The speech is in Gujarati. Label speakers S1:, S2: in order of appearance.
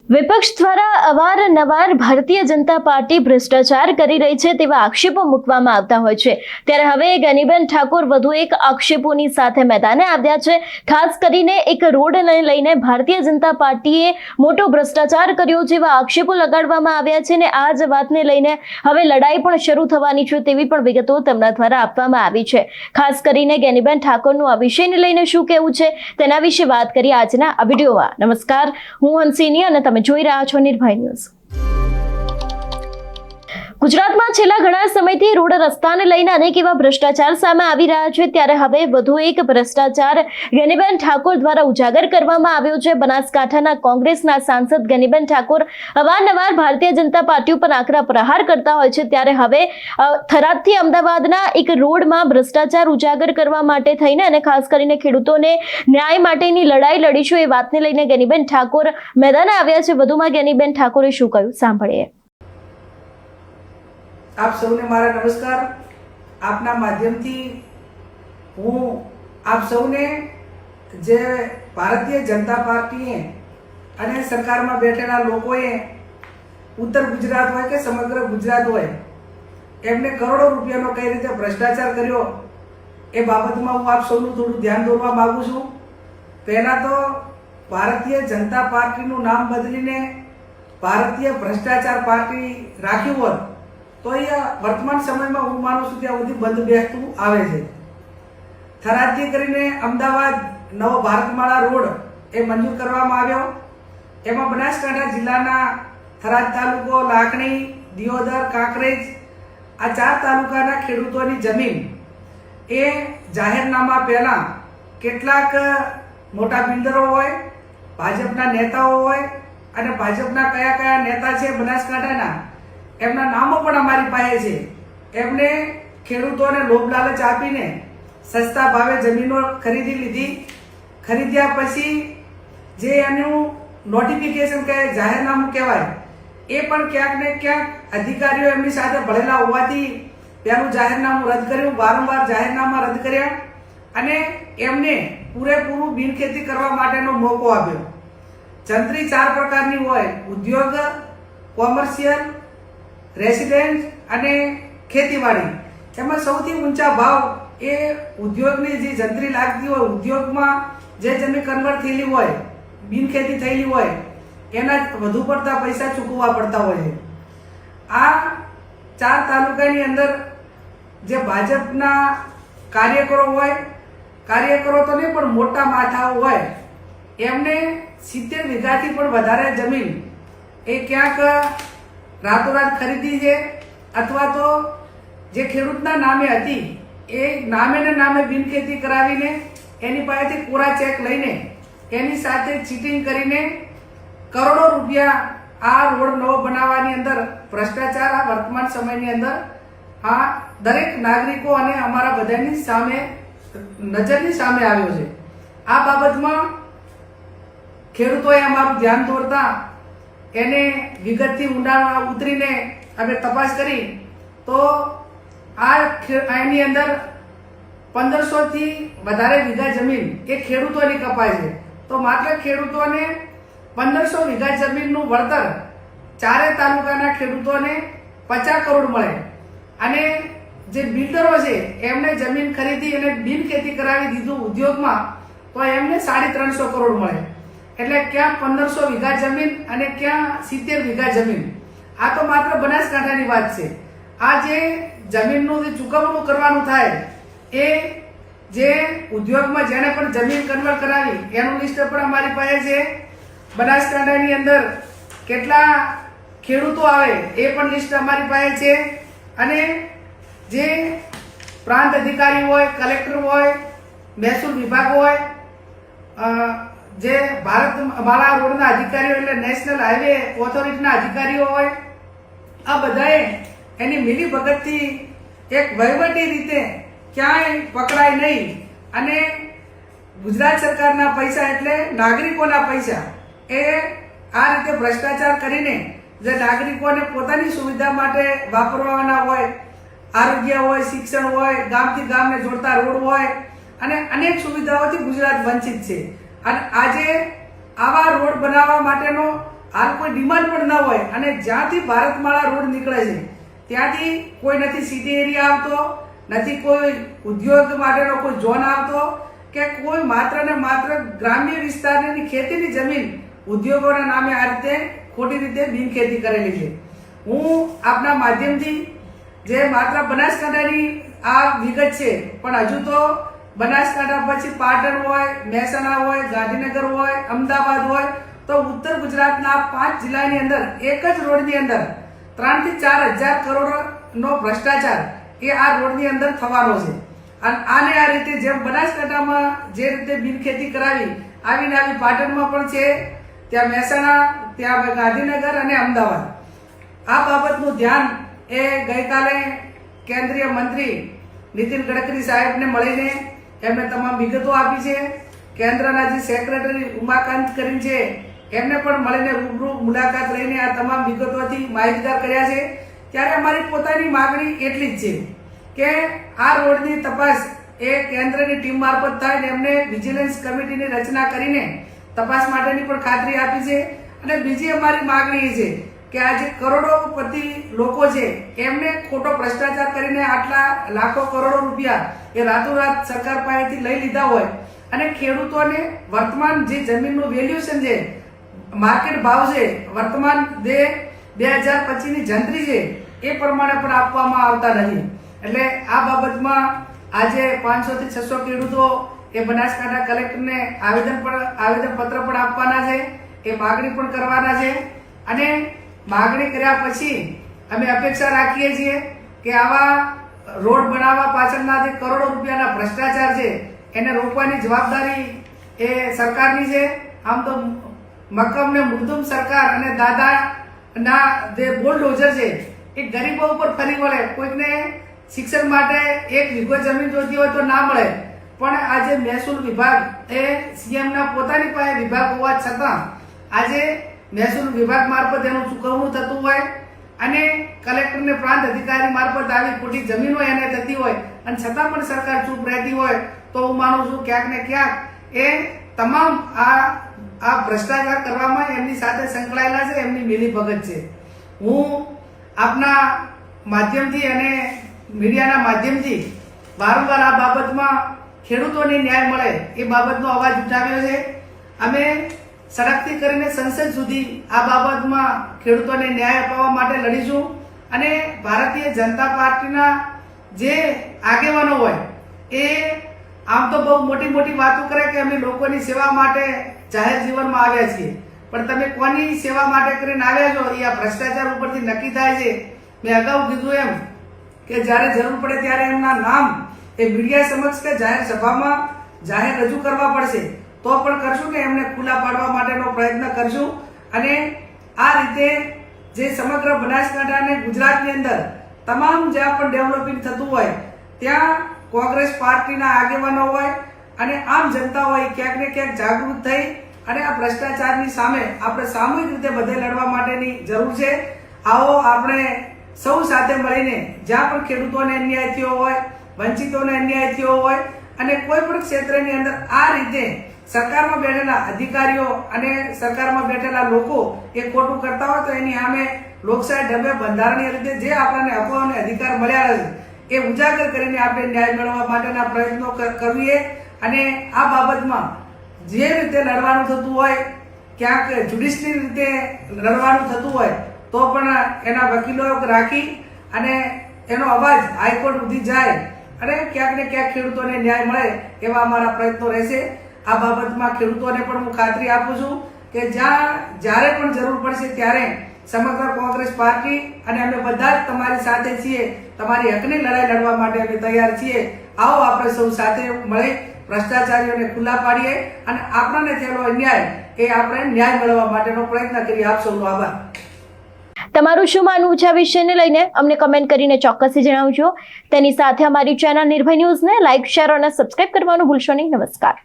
S1: વિપક્ષ દ્વારા અવારનવાર ભારતીય જનતા પાર્ટી ભ્રષ્ટાચાર કરી રહી છે તેવા આક્ષેપો મૂકવામાં આવતા હોય છે, ત્યારે હવે ગેનીબેન ઠાકોર વધુ એક આક્ષેપોની સાથે મેદાને આવ્યા છે। ખાસ કરીને એક રોડને લઈને ભારતીય જનતા પાર્ટીએ મોટો ભ્રષ્ટાચાર કર્યો જેવા આક્ષેપો લગાડવામાં આવ્યા છે અને આ જ વાતને લઈને હવે લડાઈ પણ શરૂ થવાની છે તેવી પણ વિગતો તેમના દ્વારા આપવામાં આવી છે। ખાસ કરીને ગેનીબેન ઠાકોરનું આ વિષયને લઈને શું કહેવું છે તેના વિશે વાત કરીએ આજના આ વિડીયોમાં। નમસ્કાર, હું હંસિની અને તમે જોઈ રહ્યા છો નિર્ભય ન્યૂઝ। ગુજરાતમાં છેલ્લા ઘણા સમયથી રોડ રસ્તાને લઈને અનેક એવા ભ્રષ્ટાચાર સામે આવી રહ્યા છે, ત્યારે હવે વધુ એક ભ્રષ્ટાચાર ગેનીબેન ઠાકોર દ્વારા ઉજાગર કરવામાં આવ્યો છે। બનાસકાંઠાના કોંગ્રેસના સાંસદ ગેનીબેન ઠાકોર અવારનવાર ભારતીય જનતા પાર્ટી ઉપર આકરા પ્રહાર કરતા હોય છે, ત્યારે હવે થરાદથી અમદાવાદના એક રોડમાં ભ્રષ્ટાચાર ઉજાગર કરવા માટે થઈને અને ખાસ કરીને ખેડૂતોને ન્યાય માટેની લડાઈ લડીશું એ વાતને લઈને ગેનીબેન ઠાકોર મેદાને આવ્યા છે। વધુમાં ગેનીબેન ઠાકોરે શું કહ્યું સાંભળીએ।
S2: आप સૌને મારા નમસ્કાર। આપના માધ્યમથી હું આપ સૌને જે ભારતીય જનતા પાર્ટીએ અને સરકારમાં બેઠેલા લોકોએ ઉત્તર ગુજરાત હોય કે સમગ્ર ગુજરાત હોય એમને કરોડો રૂપિયાનો કઈ રીતે ભ્રષ્ટાચાર કર્યો એ બાબતમાં હું આપ સૌનું થોડું ધ્યાન દોરવા માંગુ છું। પહેલાં તો ભારતીય જનતા પાર્ટીનું નામ બદલીને ભારતીય ભ્રષ્ટાચાર પાર્ટી રાખ્યું હોત તો એ વર્તમાન સમયમાં હું માનું છું ત્યાં સુધી બંધ બેસતું આવે છે। થરાદથી કરીને અમદાવાદ નવો ભારતમાળા રોડ એ મંજૂર કરવામાં આવ્યો। એમાં બનાસકાંઠા જિલ્લાના થરાદ તાલુકો, લાખણી, દિયોદર, કાંકરેજ આ 4 તાલુકાના ખેડૂતોની જમીન એ જાહેરનામા પહેલા કેટલાક મોટા બિલ્ડરો હોય, ભાજપના નેતાઓ હોય અને ભાજપના કયા કયા નેતા છે બનાસકાંઠાના એમના નામો પણ અમારી પાસે છે। એમને ખેડૂતોને લોભ લાલચ આપીને સસ્તા ભાવે જમીનો ખરીદી લીધી। ખરીદ્યા પછી જે એનું નોટિફિકેશન કહે, જાહેરનામું કહેવાય, એ પણ ક્યાંક ને ક્યાંક અધિકારીઓ એમની સાથે ભળેલા હોવાથી તેનું જાહેરનામું રદ કર્યું। વારંવાર જાહેરનામા રદ કર્યા અને એમને પૂરેપૂરું બિનખેતી કરવા માટેનો મોકો આપ્યો। જંત્રી 4 પ્રકારની હોય, ઉદ્યોગ, કોમર્શિયલ, રેસિડેન્સ અને ખેતીવાડી। એમાં સૌથી ઊંચા ભાવ એ ઉદ્યોગની જે જંત્રી લાગતી હોય, ઉદ્યોગમાં જે જમીન કન્વર્ટ થયેલી હોય, બિનખેતી થયેલી હોય એના વધુ પડતા પૈસા ચૂકવવા પડતા હોય છે। આ 4 તાલુકાની અંદર જે ભાજપના કાર્યકરો હોય, કાર્યકરો તો નહીં પણ મોટા માથાઓ હોય, એમને 70 વીઘાથી પણ વધારે જમીન એ ક્યાંક રાતોરાત ખરીદી છે અથવા તો જે ખેડૂતના નામે હતી એ નામે ને નામે બિનખેતી કરાવીને એની પાસેથી કોરા ચેક લઈને એની સાથે ચીટિંગ કરીને કરોડો રૂપિયા આ રોડ નવો બનાવવાની અંદર ભ્રષ્ટાચાર આ વર્તમાન સમયની અંદર આ દરેક નાગરિકો અને અમારા બધાની સામે નજરની સામે આવ્યો છે। આ બાબતમાં ખેડૂતોએ અમારું ध्यान દોરતા એને વિગતથી ઊંડા ઉતરીને અમે તપાસ કરી તો આની અંદર 1500 થી વધારે વીઘા જમીન એ ખેડૂતોની કપાય છે। તો માત્ર ખેડૂતોને 1500 વીઘા જમીનનું વળતર 4 તાલુકાના ખેડૂતોને 50 કરોડ મળે અને જે બિલ્ડરો છે એમને જમીન ખરીદી અને બિનખેતી કરાવી દીધું ઉદ્યોગમાં તો એમને 350 કરોડ મળે। એટલે ક્યાં 1500 વીઘા જમીન અને ક્યાં 70 વીઘા જમીન। આ તો માત્ર બનાસકાંઠાની વાત છે। આ જે જમીનનું જે ચૂકવણું કરવાનું થાય એ જે ઉદ્યોગમાં જેને પણ જમીન કન્વર્ટ કરાવી એનું લિસ્ટ પણ અમારી પાસે છે। બનાસકાંઠાની અંદર કેટલા ખેડૂતો આવે એ પણ લિસ્ટ અમારી પાસે છે અને જે પ્રાંત અધિકારી હોય, કલેક્ટર હોય, મહેસૂલ વિભાગ હોય, જે ભારતમાળા રોડના અધિકારીઓ એટલે નેશનલ હાઈવે ઓથોરિટીના અધિકારીઓ હોય, આ બધાએ એની મિલીભગતથી એક વહીવટી રીતે ક્યાંય પકડાય નહીં અને ગુજરાત સરકારના પૈસા એટલે નાગરિકોના પૈસા એ આ રીતે ભ્રષ્ટાચાર કરીને જે નાગરિકોને પોતાની સુવિધા માટે વાપરવાના હોય, આરોગ્ય હોય, શિક્ષણ હોય, ગામથી ગામને જોડતા રોડ હોય અને અનેક સુવિધાઓથી ગુજરાત વંચિત છે। અને આજે આવા રોડ બનાવવા માટેનો હાલ કોઈ ડિમાન્ડ પણ ન હોય અને જ્યાંથી ભારતમાળા રોડ નીકળે છે ત્યાંથી કોઈ નથી સિટી એરિયા આવતો, નથી કોઈ ઉદ્યોગ માટેનો કોઈ ઝોન આવતો કે કોઈ માત્ર ને માત્ર ગ્રામ્ય વિસ્તારની ખેતીની જમીન ઉદ્યોગોના નામે આ રીતે ખોટી રીતે બિનખેતી કરેલી છે. હું આપના માધ્યમથી જે માત્ર બનાસકાંઠાની આ વિગત છે, પણ હજુ તો બનાસકાંઠા પછી પાટણ હોય, મહેસાણા હોય, ગાંધીનગર હોય, અમદાવાદ હોય, તો ઉત્તર ગુજરાતના 5 જિલ્લાની અંદર એક જ રોડની અંદર 3 થી 4 હજાર કરોડનો ભ્રષ્ટાચાર એ આ રોડની અંદર થવાનો છે. અને આને આ રીતે જેમ બનાસકાંઠામાં જે રીતે બિનખેતી કરાવી આવી પાટણમાં પણ છે, ત્યાં મહેસાણા, ત્યાં ગાંધીનગર અને અમદાવાદ. આ બાબતનું ધ્યાન એ ગઈકાલે કેન્દ્રીય મંત્રી નીતિન ગડકરી સાહેબને મળીને એમને તમામ વિગતો આપી છે. કેન્દ્રના જે સેક્રેટરી ઉમાકાંત કરીને છે એમને પણ મળીને રૂબરૂ મુલાકાત લઈને આ તમામ વિગતોથી માહિતગાર કર્યા છે. ત્યારે અમારી પોતાની માગણી એટલી જ છે કે આ રોડની તપાસ એ કેન્દ્રની ટીમ મારફત થાય ને એમને વિજિલન્સ કમિટીની રચના કરીને તપાસ માટેની પણ ખાતરી આપી છે. અને બીજી અમારી માગણી એ છે કે આ જે કરોડોપતિ લોકો છે એમને ખોટો ભ્રષ્ટાચાર કરીને આટલા લાખો કરોડો રૂપિયા એ રાતોરાત સરકાર પાસેથી લઈ લીધા હોય અને ખેડૂતોને વર્તમાન જે જમીનનું વેલ્યુએશન છે, માર્કેટ ભાવ છે, વર્તમાન જે 2025ની જંત્રી છે એ પ્રમાણે પણ આપવામાં આવતા નથી. એટલે આ બાબતમાં આજે 500 થી 600 ખેડૂતો એ બનાસકાંઠા કલેક્ટરને આવેદનપત્ર પણ આપવાના છે, એ માગણી પણ કરવાના છે. અને માગણી કર્યા પછી અમે અપેક્ષા રાખીએ છીએ કે આવા રોડ બનાવવા પાછળના જે કરોડો રૂપિયાના ભ્રષ્ટાચાર છે એને રોકવાની જવાબદારી એ સરકારની છે. આમ તો મક્કમ ને મૃદુમ સરકાર અને દાદાના જે બુલડોઝર છે એ ગરીબો ઉપર ફરી વળે. કોઈકને શિક્ષણ માટે 1 વીઘો જમીન જોઈતી હોય તો ના મળે, પણ આજે મહેસૂલ વિભાગ એ સીએમના પોતાની પાસે વિભાગ હોવા છતાં આજે મહેસૂલ વિભાગ મારફત એનું ચૂકવણું થતું હોય અને કલેક્ટરને પ્રાંત અધિકારી મારફત આવી ખોટી જમીનો એને થતી હોય અને છતાં પણ સરકાર ચૂપ રહેતી હોય, તો હું માનું છું ક્યાંક ને ક્યાંક એ તમામ આ ભ્રષ્ટાચાર કરવામાં એમની સાથે સંકળાયેલા છે, એમની મિલીભગત છે. હું આપના માધ્યમથી અને મીડિયાના માધ્યમથી વારંવાર આ બાબતમાં ખેડૂતોને ન્યાય મળે એ બાબતનો અવાજ ઉઠાવ્યો છે. અમે સડકથી કરીને સંસદ સુધી આ બાબતમાં ખેડૂતોને ન્યાય અપાવવા માટે લડીશું. અને ભારતીય જનતા પાર્ટીના જે આગેવાનો હોય એ આમ તો બહુ મોટી મોટી વાતો કરે કે અમે લોકોની સેવા માટે જાહેર જીવનમાં આવ્યા છીએ, પણ તમે કોની સેવા માટે કરીને આવ્યા છો એ આ ભ્રષ્ટાચાર ઉપરથી નક્કી થાય છે. મેં અગાઉ કીધું એમ કે જ્યારે જરૂર પડે ત્યારે એમના નામ એ મીડિયા સમક્ષ કે જાહેર સભામાં જાહેર રજૂ કરવા પડશે તો પણ કરશું કે એમને ખુલ્લા પાડવા માટેનો પ્રયત્ન કરશું. અને આ રીતે જે સમગ્ર બનાસકાંઠા અને ગુજરાતની અંદર તમામ જ્યાં પણ ડેવલપિંગ થતું હોય ત્યાં કોંગ્રેસ પાર્ટીના આગેવાનો હોય અને આમ જનતા હોય ક્યાંક ને ક્યાંક જાગૃત થઈ અને આ ભ્રષ્ટાચારની સામે આપણે સામૂહિક રીતે બધે લડવા માટેની જરૂર છે. આવો આપણે સૌ સાથે મળીને જ્યાં પણ ખેડૂતોને અન્યાય થયો હોય, વંચિતોને અન્યાય થયો હોય અને કોઈ પણ ક્ષેત્રની અંદર આ રીતે સરકારમાં બેઠેલા અધિકારીઓ અને સરકારમાં બેઠેલા લોકો એ ખોટું કરતા હોય તો એની સામે લોકશાહી ઢબે બંધારણીય રીતે જે આપણને હકો અને અધિકાર મળ્યા છે એ ઉજાગર કરીને આપણે ન્યાય મેળવવા માટેના પ્રયત્નો કરીએ. અને આ બાબતમાં જે રીતે લડવાનું થતું હોય, ક્યાંક જ્યુડિશિયલ રીતે લડવાનું થતું હોય તો પણ એના વકીલો રાખી અને એનો અવાજ હાઈકોર્ટ સુધી જાય અને ક્યાંક ને ક્યાંક ખેડૂતોને ન્યાય મળે એવા અમારા પ્રયત્નો રહેશે. આ બાબતમાં ખેડૂતોને પણ હું ખાતરી આપું છું કે જ્યારે પણ જરૂર પડશે ત્યારે સમગ્ર કોંગ્રેસ પાર્ટી અને અમે બધા જ તમારી સાથે છીએ, તમારી હકની લડાઈ લડવા માટે અમે તૈયાર છીએ. આવો આપણે સૌ સાથે મળી ભ્રષ્ટાચારીઓને ખુલ્લા પાડીએ અને આપણને થયેલો અન્યાય એ આપણે ન્યાય મેળવવા માટેનો પ્રયત્ન કરીએ. આપ સૌનો આભાર.
S1: તમારું શું માનવું છે આ વિષયને લઈને અમને કમેન્ટ કરીને ચોક્કસથી જણાવજો. તેની સાથે અમારી ચેનલ નિર્ભય ન્યૂઝને લાઇક, શેર અને સબસ્ક્રાઇબ કરવાનું ભૂલશો નહીં. નમસ્કાર.